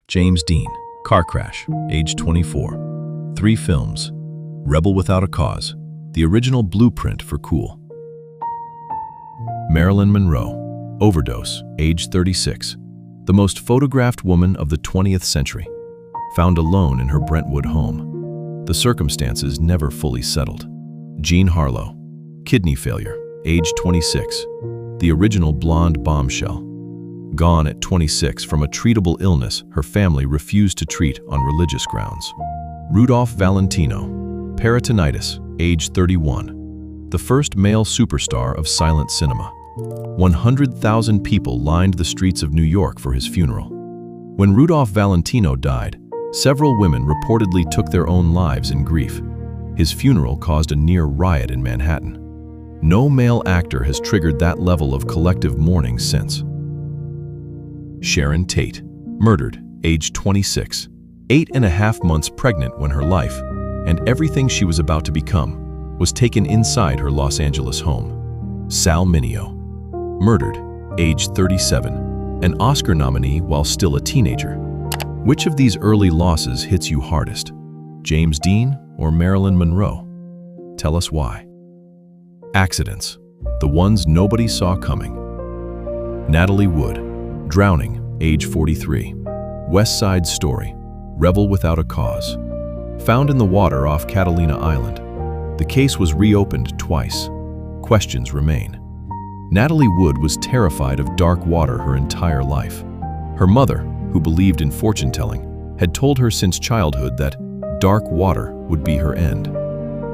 James Dean, car crash, age 24. 3 films. Rebel Without a Cause, the original blueprint for cool. Marilyn Monroe, overdose, age 36. The most photographed woman of the 20th century. Found alone in her Brentwood home. The circumstances never fully settled. Jean Harlow, kidney failure, age 26. The original blonde bombshell. Gone at 26 from a treatable illness her family refused to treat on religious grounds. Rudolph Valentino, peritonitis, age 31. The first male superstar of silent cinema. 100,000 people lined the streets of New York for his funeral. When Rudolph Valentino died, several women reportedly took their own lives in grief. His funeral caused a near riot in Manhattan. No male actor has triggered that level of collective mourning since. Sharon Tate, murdered, age 26. 8.5 months pregnant when her life, and everything she was about to become, was taken inside her Los Angeles home. Sal Mineo, murdered, age 37, an Oscar nominee while still a teenager. Which of these early losses hits you hardest? James Dean or Marilyn Monroe? Tell us why. Accidents, the ones nobody saw coming. Natalie Wood, drowning, age 43. West Side Story, Rebel Without a Cause. Found in the water off Catalina Island. The case was reopened twice. Questions remain. Natalie Wood was terrified of dark water her entire life. Her mother, who believed in fortune-telling, had told her since childhood that dark water would be her end.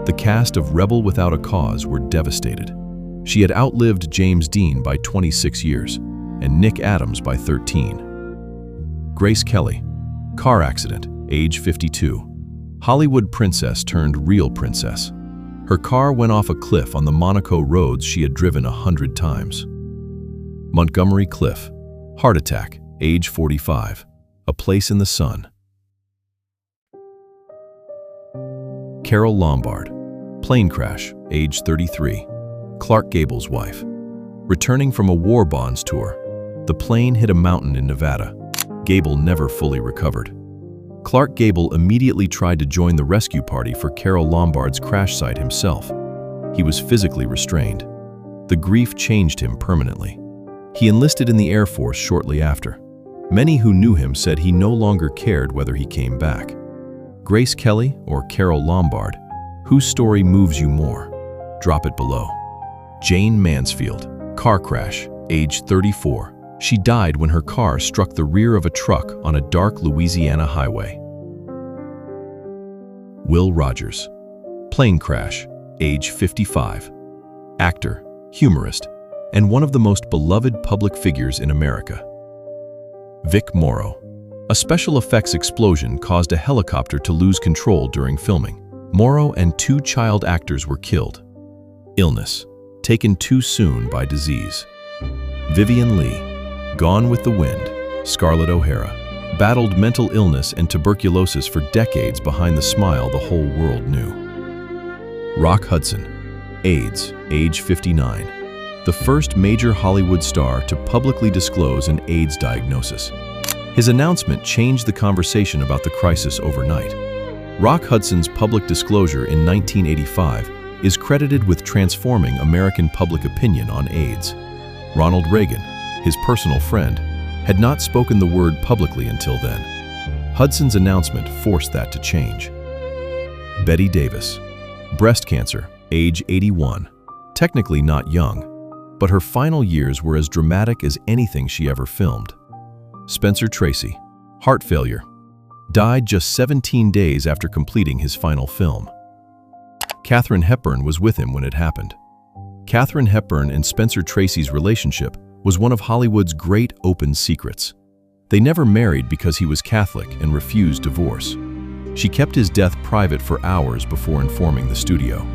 The cast of Rebel Without a Cause were devastated. She had outlived James Dean by 26 years, and Nick Adams by 13. Grace Kelly, car accident, age 52. Hollywood princess turned real princess. Her car went off a cliff on the Monaco roads she had driven 100 times. Montgomery Cliff, heart attack, age 45. A Place in the Sun. Carole Lombard, plane crash, age 33. Clark Gable's wife. Returning from a war bonds tour, the plane hit a mountain in Nevada. Gable never fully recovered. Clark Gable immediately tried to join the rescue party for Carole Lombard's crash site himself. He was physically restrained. The grief changed him permanently. He enlisted in the Air Force shortly after. Many who knew him said he no longer cared whether he came back. Grace Kelly or Carole Lombard, whose story moves you more? Drop it below. Jane Mansfield, car crash, age 34. She died when her car struck the rear of a truck on a dark Louisiana highway. Will Rogers, plane crash, age 55. Actor, humorist, and one of the most beloved public figures in America. Vic Morrow, a special effects explosion caused a helicopter to lose control during filming. Morrow and 2 child actors were killed. Illness, taken too soon by disease. Vivian Leigh, Gone with the Wind. Scarlett O'Hara, battled mental illness and tuberculosis for decades behind the smile the whole world knew. Rock Hudson, AIDS, age 59. The first major Hollywood star to publicly disclose an AIDS diagnosis. His announcement changed the conversation about the crisis overnight. Rock Hudson's public disclosure in 1985 is credited with transforming American public opinion on AIDS. Ronald Reagan, his personal friend, had not spoken the word publicly until then. Hudson's announcement forced that to change. Bette Davis, breast cancer, age 81. Technically not young, but her final years were as dramatic as anything she ever filmed. Spencer Tracy, heart failure, died just 17 days after completing his final film. Katharine Hepburn was with him when it happened. Katharine Hepburn and Spencer Tracy's relationship was one of Hollywood's great open secrets. They never married because he was Catholic and refused divorce. She kept his death private for hours before informing the studio.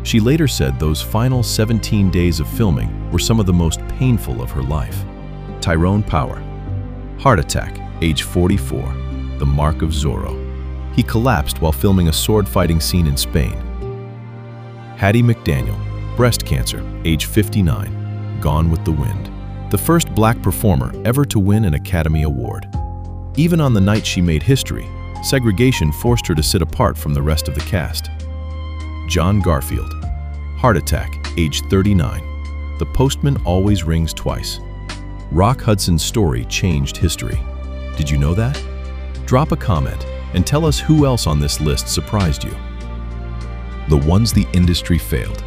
She later said those final 17 days of filming were some of the most painful of her life. Tyrone Power, heart attack, age 44, the mark of Zorro. He collapsed while filming a sword-fighting scene in Spain. Hattie McDaniel, breast cancer, age 59, Gone with the Wind. The first black performer ever to win an Academy Award. Even on the night she made history, segregation forced her to sit apart from the rest of the cast. John Garfield. Heart attack, age 39. The postman always rings twice. Rock Hudson's story changed history. Did you know that? Drop a comment and tell us who else on this list surprised you. The ones the industry failed.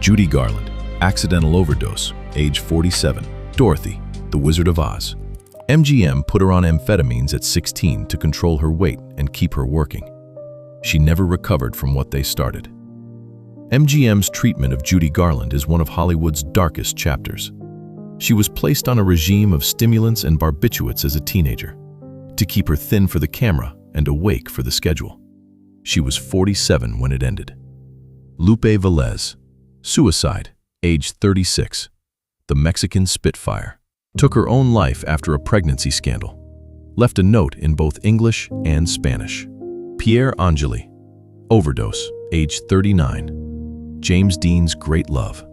Judy Garland. Accidental overdose, age 47. Dorothy, The Wizard of Oz. MGM put her on amphetamines at 16 to control her weight and keep her working. She never recovered from what they started. MGM's treatment of Judy Garland is one of Hollywood's darkest chapters. She was placed on a regime of stimulants and barbiturates as a teenager to keep her thin for the camera and awake for the schedule. She was 47 when it ended. Lupe Velez. Suicide, age 36. The Mexican Spitfire. Took her own life after a pregnancy scandal. Left a note in both English and Spanish. Pierre Angeli. Overdose, age 39. James Dean's great love.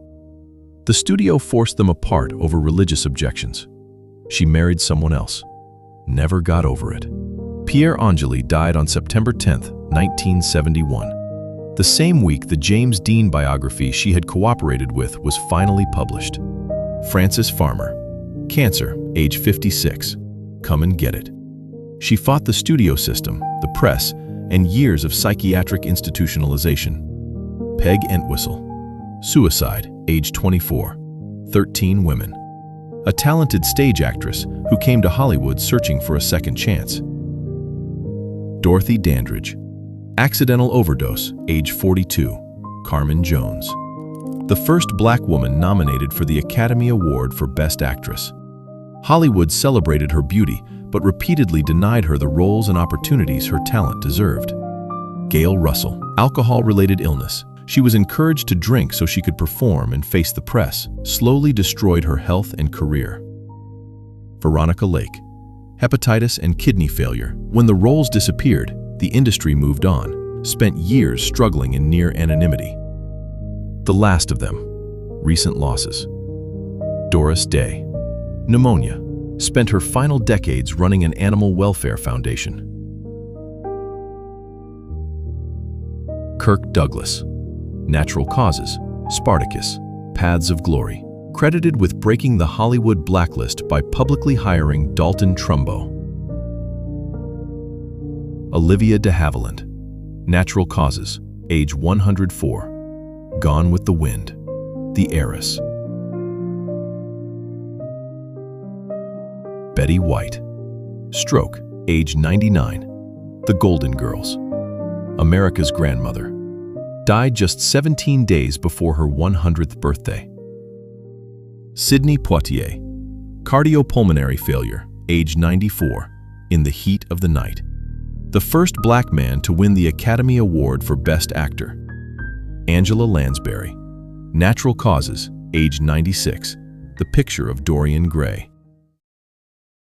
The studio forced them apart over religious objections. She married someone else. Never got over it. Pierre Angeli died on September 10, 1971. The same week, the James Dean biography she had cooperated with was finally published. Frances Farmer. Cancer, age 56. Come and get it. She fought the studio system, the press, and years of psychiatric institutionalization. Peg Entwistle. Suicide, age 24. 13 women. A talented stage actress who came to Hollywood searching for a second chance. Dorothy Dandridge. Accidental overdose, age 42. Carmen Jones. The first black woman nominated for the Academy Award for Best Actress. Hollywood celebrated her beauty, but repeatedly denied her the roles and opportunities her talent deserved. Gail Russell. Alcohol-related illness. She was encouraged to drink so she could perform and face the press, slowly destroyed her health and career. Veronica Lake. Hepatitis and kidney failure. When the roles disappeared, the industry moved on, spent years struggling in near anonymity. The last of them. Recent losses. Doris Day. Pneumonia. Spent her final decades running an animal welfare foundation. Kirk Douglas. Natural causes. Spartacus. Paths of Glory. Credited with breaking the Hollywood blacklist by publicly hiring Dalton Trumbo. Olivia de Havilland. Natural causes. Age 104. Gone with the Wind. The Heiress. Betty White. Stroke, age 99. The Golden Girls. America's grandmother. Died just 17 days before her 100th birthday. Sidney Poitier. Cardiopulmonary failure, age 94. In the heat of the night. The first black man to win the Academy Award for Best Actor. Angela Lansbury. Natural causes, age 96. The picture of Dorian Gray.